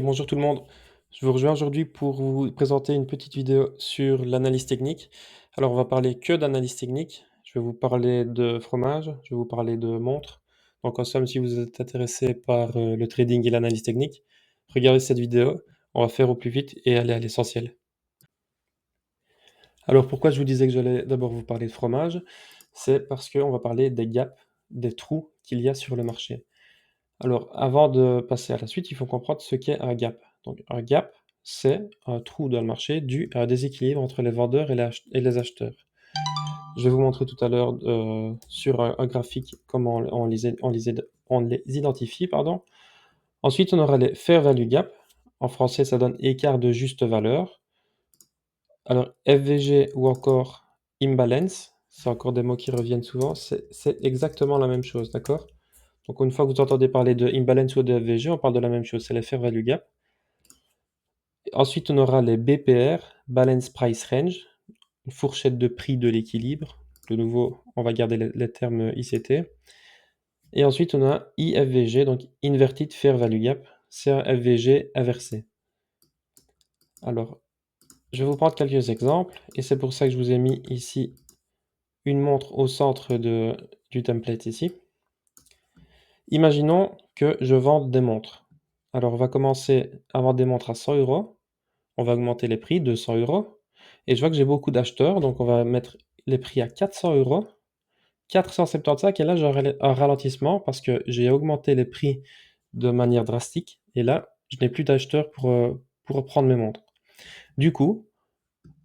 Et bonjour tout le monde. Je vous rejoins aujourd'hui pour vous présenter une petite vidéo sur l'analyse technique. Alors, on va parler que d'analyse technique. Je vais vous parler de fromage, je vais vous parler de montres. Donc, en somme, si vous êtes intéressé par le trading et l'analyse technique, regardez cette vidéo. On va faire au plus vite et aller à l'essentiel. Alors, pourquoi je vous disais que j'allais d'abord vous parler de fromage? C'est parce qu'on va parler des gaps, des trous qu'il y a sur le marché. Alors, avant de passer à la suite, il faut comprendre ce qu'est un gap. Donc, un gap, c'est un trou dans le marché dû à un déséquilibre entre les vendeurs et les acheteurs. Je vais vous montrer tout à l'heure sur un graphique comment on les identifie. Pardon. Ensuite, on aura les fair value gap. En français, ça donne écart de juste valeur. Alors, FVG ou encore imbalance, c'est encore des mots qui reviennent souvent, c'est exactement la même chose, d'accord? Donc une fois que vous entendez parler de imbalance ou de FVG, on parle de la même chose, c'est les fair value gap. Ensuite, on aura les BPR, balance price range, une fourchette de prix de l'équilibre. De nouveau, on va garder les termes ICT. Et ensuite, on a IFVG, donc inverted fair value gap, c'est un FVG inversé. Alors, je vais vous prendre quelques exemples, et c'est pour ça que je vous ai mis ici une montre au centre du template ici. Imaginons que je vende des montres. Alors, on va commencer à vendre des montres à 100 euros. On va augmenter les prix, 200 euros. Et je vois que j'ai beaucoup d'acheteurs, donc on va mettre les prix à 400 euros. 475, et là, j'ai un ralentissement parce que j'ai augmenté les prix de manière drastique. Et là, je n'ai plus d'acheteurs pour reprendre mes montres. Du coup,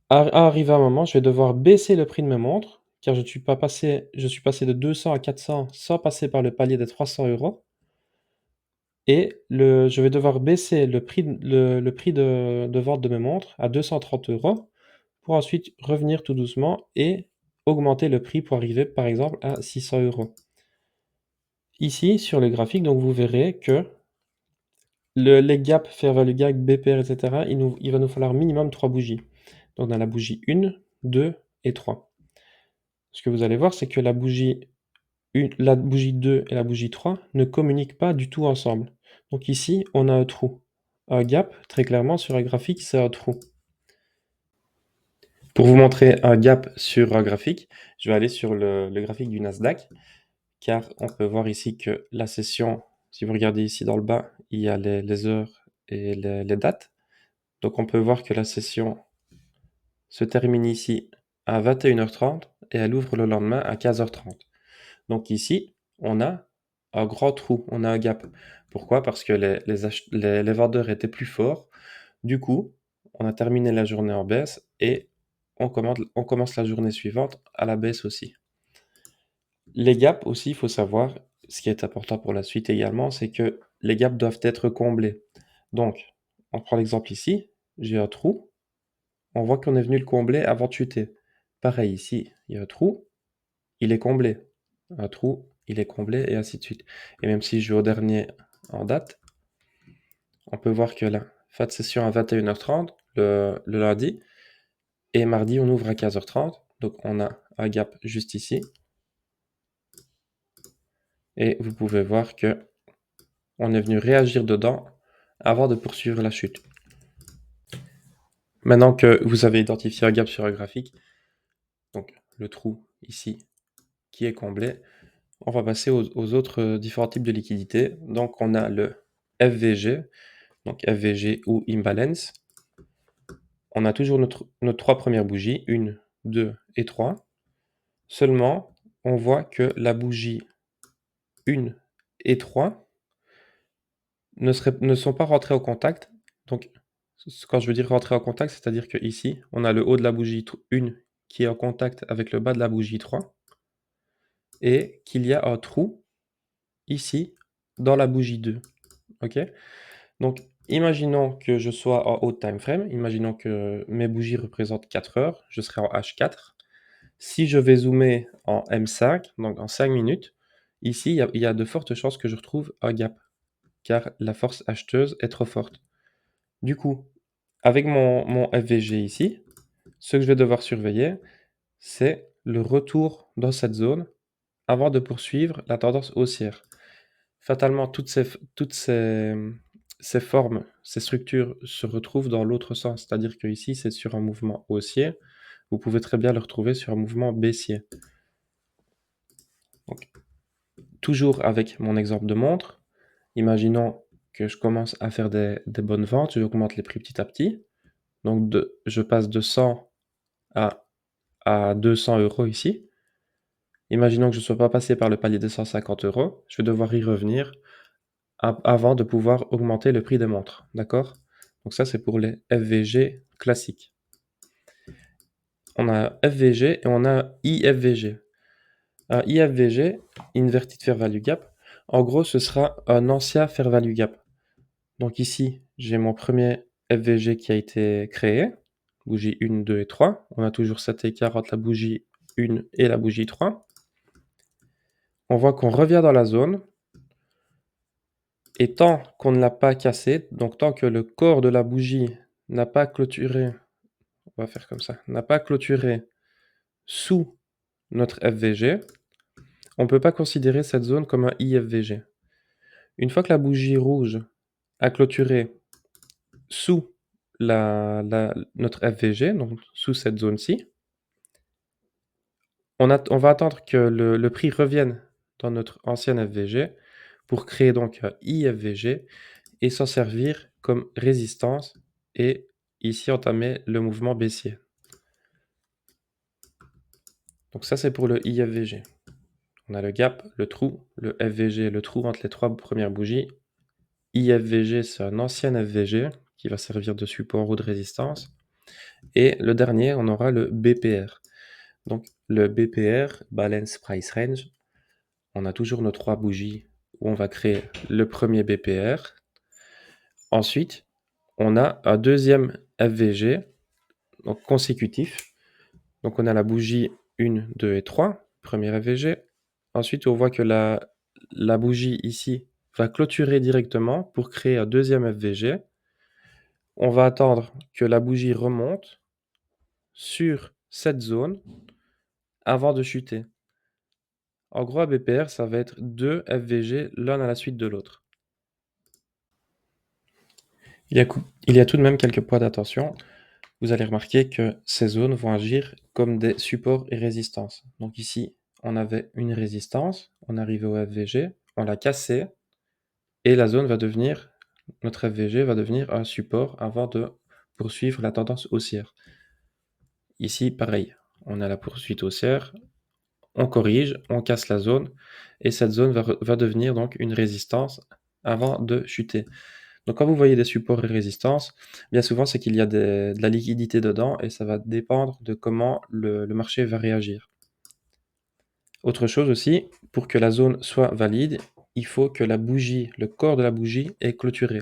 arrivé à un moment, je vais devoir baisser le prix de mes montres, car je suis passé de 200 à 400 sans passer par le palier des 300 euros. Et je vais devoir baisser le prix de vente de mes montres à 230 euros pour ensuite revenir tout doucement et augmenter le prix pour arriver, par exemple, à 600 euros. Ici, sur le graphique, donc vous verrez que les gaps, fair value gap, BPR, etc., il va nous falloir minimum 3 bougies. Donc on a la bougie 1, 2 et 3. Ce que vous allez voir, c'est que la bougie 2 et la bougie 3 ne communiquent pas du tout ensemble. Donc ici, on a un trou. Un gap, très clairement, sur un graphique, c'est un trou. Pour vous montrer un gap sur un graphique, je vais aller sur le graphique du Nasdaq, car on peut voir ici que la session, si vous regardez ici dans le bas, il y a les heures et les dates. Donc on peut voir que la session se termine ici à 21h30 et elle ouvre le lendemain à 15h30. Donc ici, on a un grand trou, on a un gap. Pourquoi? Parce que les vendeurs étaient plus forts. Du coup, on a terminé la journée en baisse et on commence la journée suivante à la baisse aussi. Les gaps aussi, il faut savoir, ce qui est important pour la suite également, c'est que les gaps doivent être comblés. Donc, on prend l'exemple ici, j'ai un trou, on voit qu'on est venu le combler avant de chuter. Pareil ici, il y a un trou, il est comblé. Un trou, il est comblé et ainsi de suite. Et même si je vais au dernier en date, on peut voir que là, fin de session à 21h30, le lundi, et mardi, on ouvre à 15h30. Donc on a un gap juste ici. Et vous pouvez voir que on est venu réagir dedans avant de poursuivre la chute. Maintenant que vous avez identifié un gap sur un graphique, donc le trou ici qui est comblé, on va passer aux autres différents types de liquidités. Donc on a le FVG, donc FVG ou imbalance. On a toujours nos 3 premières bougies, 1, 2 et 3. Seulement, on voit que la bougie 1 et 3 ne sont pas rentrées au contact. Donc, quand je veux dire rentrer en contact, c'est-à-dire qu'ici, on a le haut de la bougie 1 qui est en contact avec le bas de la bougie 3 et qu'il y a un trou ici dans la bougie 2. OK? Donc, imaginons que je sois en haut time frame, imaginons que mes bougies représentent 4 heures, je serai en H4. Si je vais zoomer en M5, donc en 5 minutes, ici, il y a de fortes chances que je retrouve un gap, car la force acheteuse est trop forte. Du coup, avec mon FVG ici, ce que je vais devoir surveiller, c'est le retour dans cette zone avant de poursuivre la tendance haussière. Fatalement, toutes ces ces formes, ces structures se retrouvent dans l'autre sens. C'est-à-dire que ici, c'est sur un mouvement haussier. Vous pouvez très bien le retrouver sur un mouvement baissier. Donc, toujours avec mon exemple de montre, imaginons que je commence à faire des bonnes ventes, j'augmente les prix petit à petit. Donc je passe de 100 à 200 € ici. Imaginons que je ne sois pas passé par le palier des 150 €, je vais devoir y revenir avant de pouvoir augmenter le prix des montres, d'accord? Donc ça, c'est pour les FVG classiques. On a FVG et on a IFVG. Un IFVG, Inverted Fair Value Gap, en gros, ce sera un ancien Fair Value Gap. Donc ici, j'ai mon premier FVG qui a été créé, bougie 1, 2 et 3. On a toujours cet écart entre la bougie 1 et la bougie 3. On voit qu'on revient dans la zone. Et tant qu'on ne l'a pas cassé, donc tant que le corps de la bougie n'a pas clôturé, on va faire comme ça, n'a pas clôturé sous notre FVG, on ne peut pas considérer cette zone comme un IFVG. Une fois que la bougie rouge a clôturé sous notre FVG, donc sous cette zone-ci, on va attendre que le prix revienne dans notre ancienne FVG pour créer donc un IFVG et s'en servir comme résistance et ici entamer le mouvement baissier. Donc ça, c'est pour le IFVG. On a le gap, le trou, le FVG, le trou entre les 3 premières bougies. IFVG, c'est un ancien FVG qui va servir de support ou de résistance. Et le dernier, on aura le BPR. Donc le BPR, Balance Price Range, on a toujours nos 3 bougies où on va créer le premier BPR. Ensuite, on a un deuxième FVG, donc consécutif. Donc on a la bougie 1, 2 et 3, premier FVG. Ensuite, on voit que la bougie ici va clôturer directement pour créer un deuxième FVG. On va attendre que la bougie remonte sur cette zone avant de chuter. En gros, à BPR, ça va être 2 FVG l'un à la suite de l'autre. Il y a tout de même quelques points d'attention. Vous allez remarquer que ces zones vont agir comme des supports et résistances. Donc ici, on avait une résistance, on arrivait au FVG, on l'a cassé, et la zone va devenir, notre FVG va devenir un support avant de poursuivre la tendance haussière. Ici, pareil, on a la poursuite haussière, on corrige, on casse la zone, et cette zone va devenir donc une résistance avant de chuter. Donc quand vous voyez des supports et résistances, bien souvent c'est qu'il y a de la liquidité dedans et ça va dépendre de comment le marché va réagir. Autre chose aussi, pour que la zone soit valide, il faut que la bougie, le corps de la bougie est clôturé.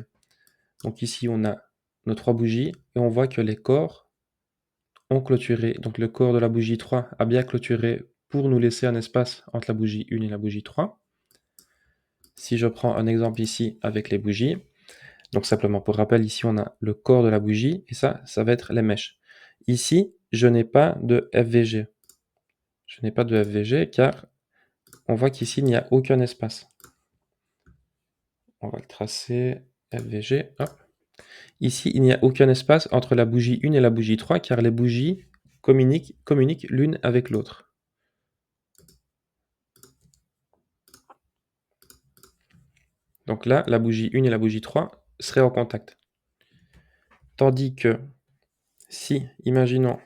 Donc ici on a nos 3 bougies et on voit que les corps ont clôturé. Donc le corps de la bougie 3 a bien clôturé pour nous laisser un espace entre la bougie 1 et la bougie 3. Si je prends un exemple ici avec les bougies, donc simplement pour rappel, ici on a le corps de la bougie et ça va être les mèches. Ici, je n'ai pas de FVG. Je n'ai pas de FVG car on voit qu'ici il n'y a aucun espace. On va le tracer, FVG, hop. Ici, il n'y a aucun espace entre la bougie 1 et la bougie 3 car les bougies communiquent l'une avec l'autre. Donc là, la bougie 1 et la bougie 3 seraient en contact. Tandis que si, imaginons,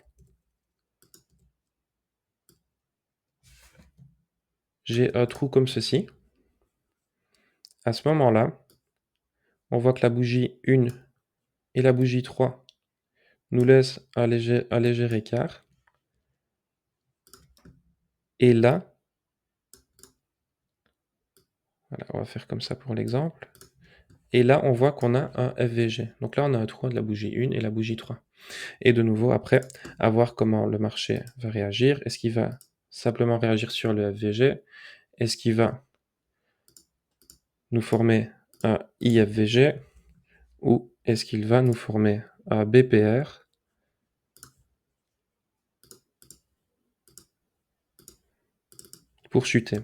j'ai un trou comme ceci, à ce moment-là, on voit que la bougie 1 et la bougie 3 nous laissent un léger écart. Et là, voilà, on va faire comme ça pour l'exemple. Et là, on voit qu'on a un FVG. Donc là, on a un trou de la bougie 1 et la bougie 3. Et de nouveau, après, à voir comment le marché va réagir. Est-ce qu'il va simplement réagir sur le FVG? Est-ce qu'il va nous former un IFVG? Ou est-ce qu'il va nous former un BPR pour chuter?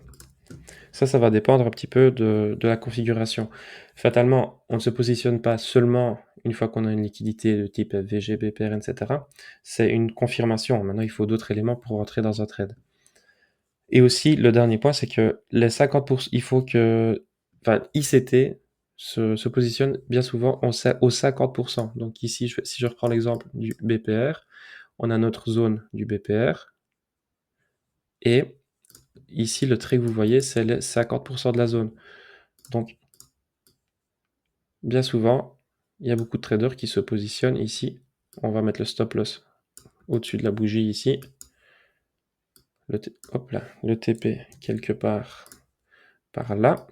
Ça va dépendre un petit peu de la configuration. Fatalement, on ne se positionne pas seulement une fois qu'on a une liquidité de type FVG, BPR, et cetera. C'est une confirmation. Maintenant, il faut d'autres éléments pour rentrer dans un trade. Et aussi, le dernier point, c'est que les 50%, il faut que, enfin, ICT se positionne bien souvent au 50%. Donc ici, si je reprends l'exemple du BPR, on a notre zone du BPR. Et ici, le trait que vous voyez, c'est les 50% de la zone. Donc, bien souvent, il y a beaucoup de traders qui se positionnent ici. On va mettre le stop loss au-dessus de la bougie ici. Hop là, le TP quelque part par là.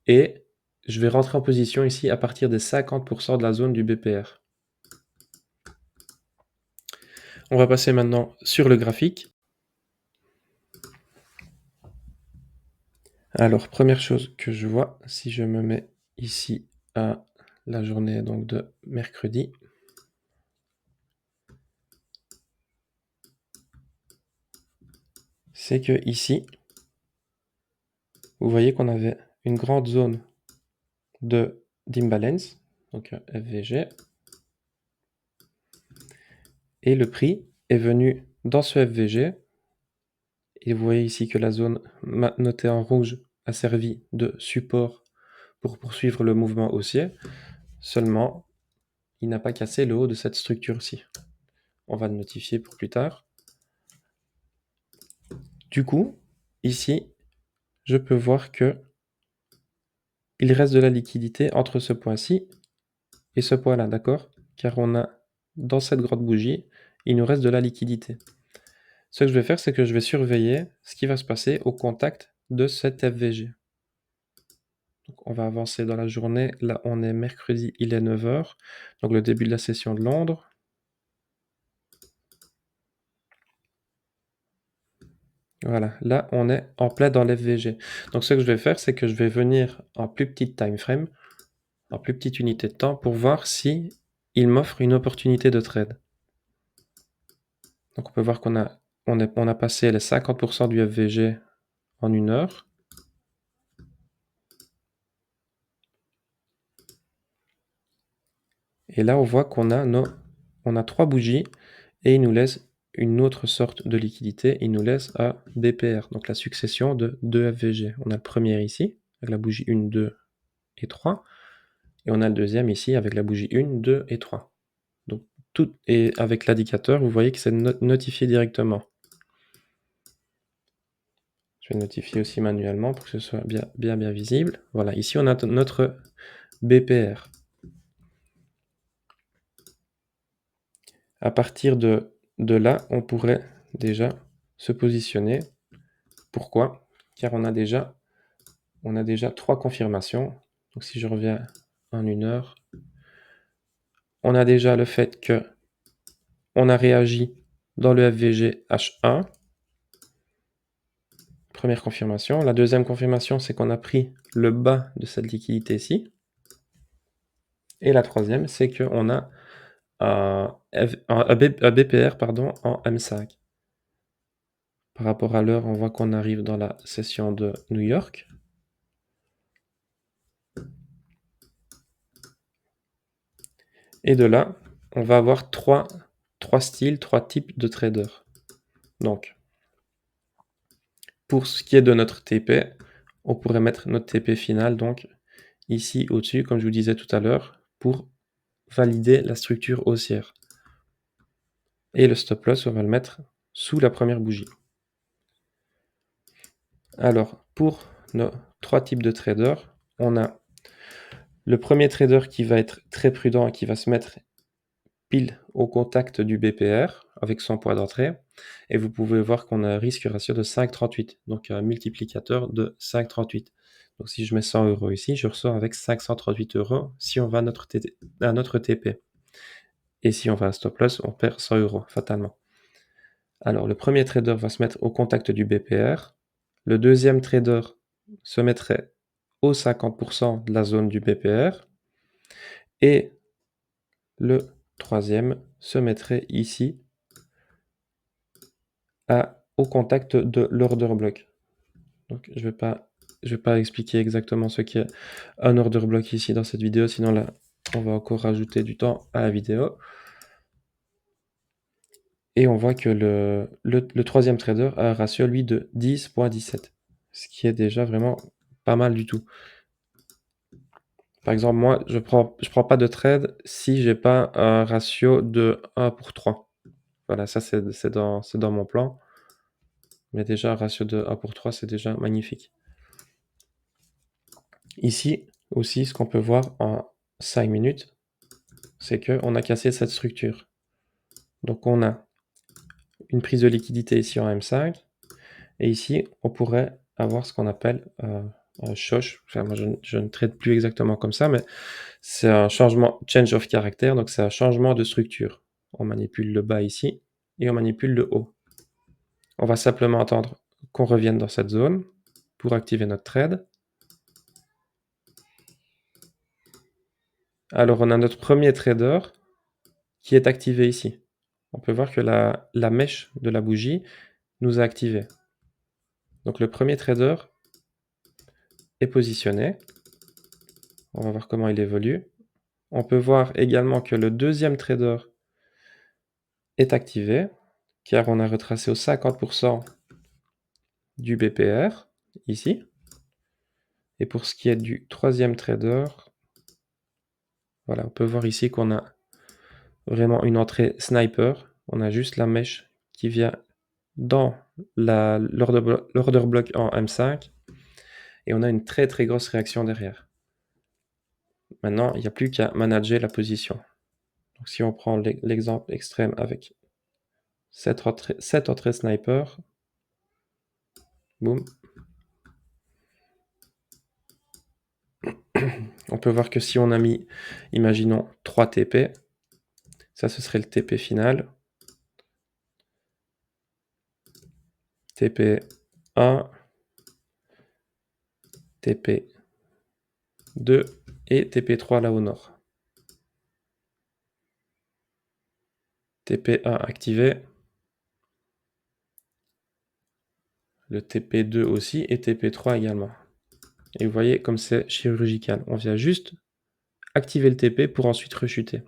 Et je vais rentrer en position ici à partir des 50% de la zone du BPR. On va passer maintenant sur le graphique. Alors, première chose que je vois, si je me mets ici à la journée donc de mercredi, c'est que ici, vous voyez qu'on avait une grande zone d'imbalance, donc FVG, et le prix est venu dans ce FVG, et vous voyez ici que la zone notée en rouge a servi de support pour poursuivre le mouvement haussier, seulement il n'a pas cassé le haut de cette structure-ci. On va le notifier pour plus tard. Du coup, ici, je peux voir que il reste de la liquidité entre ce point-ci et ce point-là, d'accord? Car on a, dans cette grande bougie, il nous reste de la liquidité. Ce que je vais faire, c'est que je vais surveiller ce qui va se passer au contact de cette FVG. Donc, on va avancer dans la journée. Là, on est mercredi, il est 9 h, donc le début de la session de Londres. Voilà, là, on est en plein dans l'FVG. Donc, ce que je vais faire, c'est que je vais venir en plus petite time frame, en plus petite unité de temps, pour voir si il m'offre une opportunité de trade. Donc, on peut voir qu'on a passé les 50% du FVG en 1 heure. Et là, on voit qu'on a, on a 3 bougies et il nous laisse une autre sorte de liquidité. Il nous laisse à BPR, donc la succession de 2 FVG. On a le premier ici, avec la bougie 1, 2 et 3. Et on a le deuxième ici, avec la bougie 1, 2 et 3. Donc, tout, et avec l'indicateur, vous voyez que c'est notifié directement. Je vais le notifier aussi manuellement pour que ce soit bien visible. Voilà, ici on a notre BPR. À partir de là, on pourrait déjà se positionner. Pourquoi? Car on a déjà 3 confirmations. Donc si je reviens en 1 heure, on a déjà le fait que on a réagi dans le FVG H1. Première confirmation. La deuxième confirmation, c'est qu'on a pris le bas de cette liquidité-ci. Et la troisième, c'est qu'on a un BPR en M5. Par rapport à l'heure, on voit qu'on arrive dans la session de New York. Et de là, on va avoir trois styles, 3 types de traders. Donc, pour ce qui est de notre TP, on pourrait mettre notre TP final, donc ici au-dessus, comme je vous disais tout à l'heure, pour valider la structure haussière. Et le stop loss, on va le mettre sous la première bougie. Alors, pour nos 3 types de traders, on a le premier trader qui va être très prudent et qui va se mettre pile au contact du BPR avec son point d'entrée. Et vous pouvez voir qu'on a un risque ratio de 5,38, donc un multiplicateur de 5,38. Donc si je mets 100 € ici, je ressors avec 538 € si on va à notre TP. Et si on va à stop loss, on perd 100 € fatalement. Alors le premier trader va se mettre au contact du BPR. Le deuxième trader se mettrait au 50% de la zone du BPR. Et le troisième se mettrait ici au contact de l'order block. Donc je vais pas expliquer exactement ce qu'est un order block ici dans cette vidéo, sinon là, on va encore rajouter du temps à la vidéo. Et on voit que le troisième trader a un ratio, lui, de 10,17, ce qui est déjà vraiment pas mal du tout. Par exemple, moi, je prends pas de trade si j'ai pas un ratio de 1 pour 3. Voilà, ça c'est dans mon plan. Mais déjà, un ratio de 1 pour 3, c'est déjà magnifique. Ici aussi, ce qu'on peut voir en 5 minutes, c'est qu'on a cassé cette structure. Donc on a une prise de liquidité ici en M5, et ici, on pourrait avoir ce qu'on appelle un shosh. Enfin, moi, je ne traite plus exactement comme ça, mais c'est un changement, change of character, donc c'est un changement de structure. On manipule le bas ici, et on manipule le haut. On va simplement attendre qu'on revienne dans cette zone pour activer notre trade. Alors, on a notre premier trader qui est activé ici. On peut voir que la mèche de la bougie nous a activé. Donc, le premier trader est positionné. On va voir comment il évolue. On peut voir également que le deuxième trader est activé, car on a retracé au 50% du BPR, ici. Et pour ce qui est du troisième trader, voilà, on peut voir ici qu'on a vraiment une entrée sniper. On a juste la mèche qui vient dans l'order block en M5, et on a une très très grosse réaction derrière. Maintenant, il n'y a plus qu'à manager la position. Donc si on prend l'exemple extrême avec cette entrée sniper, boum, on peut voir que si on a mis, imaginons, 3 TP, ça ce serait le TP final. TP 1, TP 2 et TP 3 là au nord. TP 1 activé, le TP 2 aussi et TP 3 également. Et vous voyez comme c'est chirurgical. On vient juste activer le TP pour ensuite rechuter.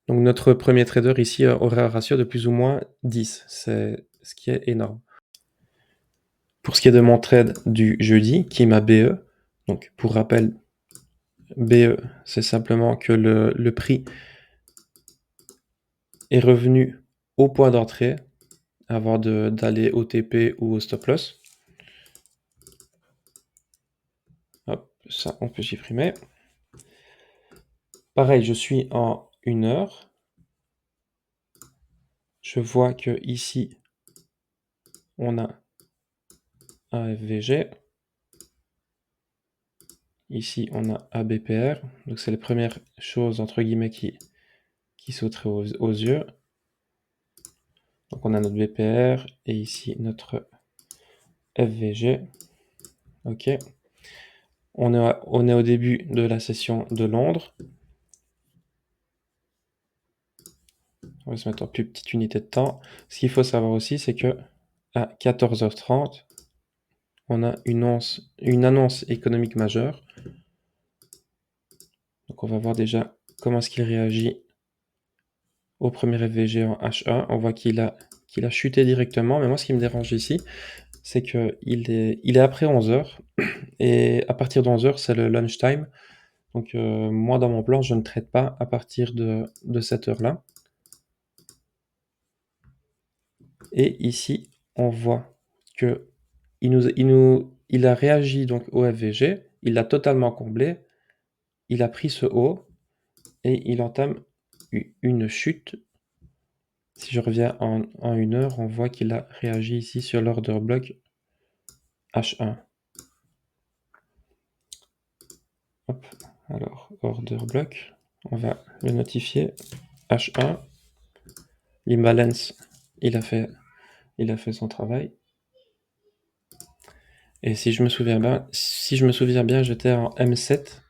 Donc notre premier trader ici aurait un ratio de plus ou moins 10, c'est ce qui est énorme. Pour ce qui est de mon trade du jeudi, qui est ma BE, donc pour rappel, BE, c'est simplement que le prix est revenu au point d'entrée avant d'aller au TP ou au stop loss. Hop, ça on peut supprimer. Pareil, je suis en 1 heure. Je vois que ici, on a un FVG. Ici, on a ABPR. Donc, c'est les premières choses, entre guillemets, qui sauteraient aux yeux. Donc, on a notre BPR et ici, notre FVG. OK. On est au début de la session de Londres. On va se mettre en plus petite unité de temps. Ce qu'il faut savoir aussi, c'est que à 14h30, on a une annonce économique majeure. Donc on va voir déjà comment est-ce qu'il réagit au premier FVG en H1. On voit qu'il a chuté directement, mais moi ce qui me dérange ici, c'est qu'il est après 11h, et à partir de 11h, c'est le lunch time. Donc moi dans mon plan, je ne traite pas à partir de cette heure-là. Et ici, on voit que il a réagi donc au FVG, il l'a totalement comblé, il a pris ce haut, et il entame une chute. Si je reviens en 1 heure, on voit qu'il a réagi ici sur l'order block H1. Hop, alors order block, on va le notifier H1. L'imbalance, il a fait son travail. Et si je me souviens bien, j'étais en M7.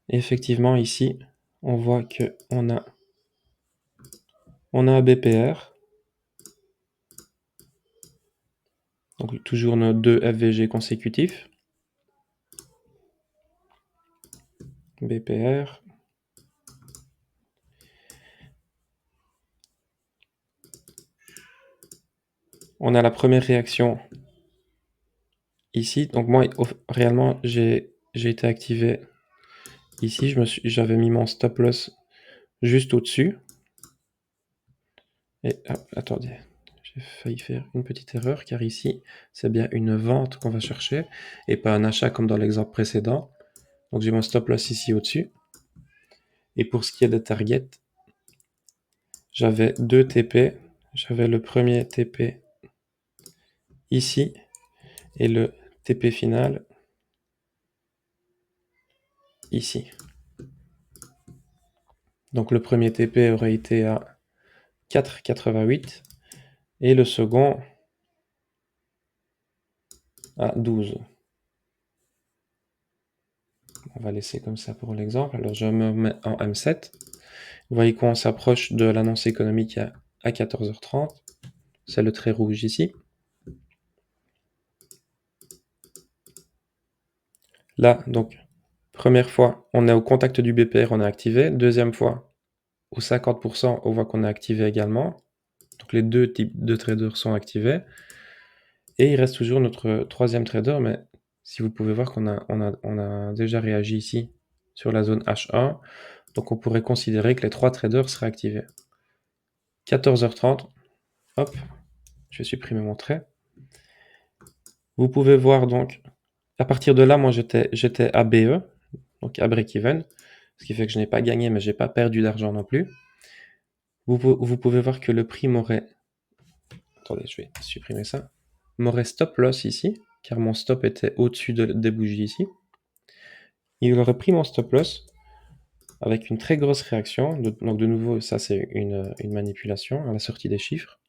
Et effectivement, ici, on voit que on a un BPR. Donc toujours nos 2 FVG consécutifs. BPR. On a la première réaction ici. Donc moi, réellement, j'ai été activé ici. J'avais mis mon stop loss juste au-dessus. Et attendez, j'ai failli faire une petite erreur, car ici, c'est bien une vente qu'on va chercher, et pas un achat comme dans l'exemple précédent. Donc j'ai mon stop loss ici au-dessus. Et pour ce qui est de target, j'avais 2 TP. J'avais le premier TP ici, et le TP final ici. Donc le premier TP aurait été à 4,88 et le second à 12. On va laisser comme ça pour l'exemple. Alors je me mets en M7. Vous voyez qu'on s'approche de l'annonce économique à 14h30. C'est le trait rouge ici. Là, donc, première fois, on est au contact du BPR, on est activé. Deuxième fois, au 50%, on voit qu'on est activé également. Donc les deux types de traders sont activés. Et il reste toujours notre troisième trader, mais si vous pouvez voir qu'on a déjà réagi ici sur la zone H1, donc on pourrait considérer que les 3 traders seraient activés. 14h30, hop, je vais supprimer mon trait. Vous pouvez voir donc, à partir de là, moi j'étais à BE, donc à break-even, ce qui fait que je n'ai pas gagné, mais j'ai pas perdu d'argent non plus. Vous pouvez voir que le prix m'aurait, attendez, je vais supprimer ça, m'aurait stop loss ici, car mon stop était au-dessus des bougies ici. Il aurait pris mon stop loss avec une très grosse réaction. Donc de nouveau, ça c'est une manipulation à la sortie des chiffres.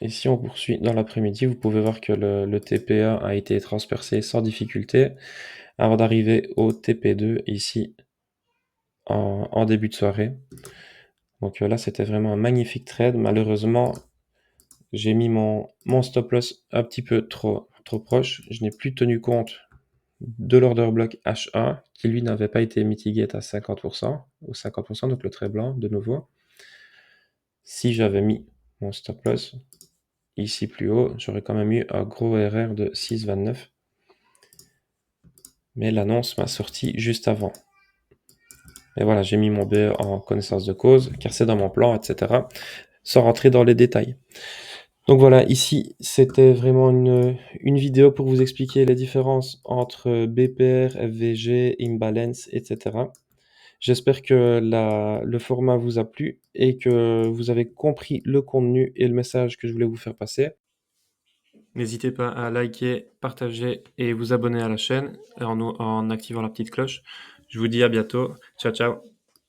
Et si on poursuit dans l'après-midi, vous pouvez voir que le TP1 a été transpercé sans difficulté avant d'arriver au TP2 ici en début de soirée. Donc là, c'était vraiment un magnifique trade. Malheureusement, j'ai mis mon stop loss un petit peu trop proche. Je n'ai plus tenu compte de l'order block H1 qui lui n'avait pas été mitigé à 50%, ou 50%, donc le trait blanc de nouveau. Si j'avais mis mon stop loss ici plus haut, j'aurais quand même eu un gros RR de 6,29. Mais l'annonce m'a sorti juste avant. Et voilà, j'ai mis mon BE en connaissance de cause, car c'est dans mon plan, etc. Sans rentrer dans les détails. Donc voilà, ici, c'était vraiment une vidéo pour vous expliquer les différences entre BPR, FVG, Imbalance, etc. J'espère que le format vous a plu et que vous avez compris le contenu et le message que je voulais vous faire passer. N'hésitez pas à liker, partager et vous abonner à la chaîne en activant la petite cloche. Je vous dis à bientôt. Ciao, ciao.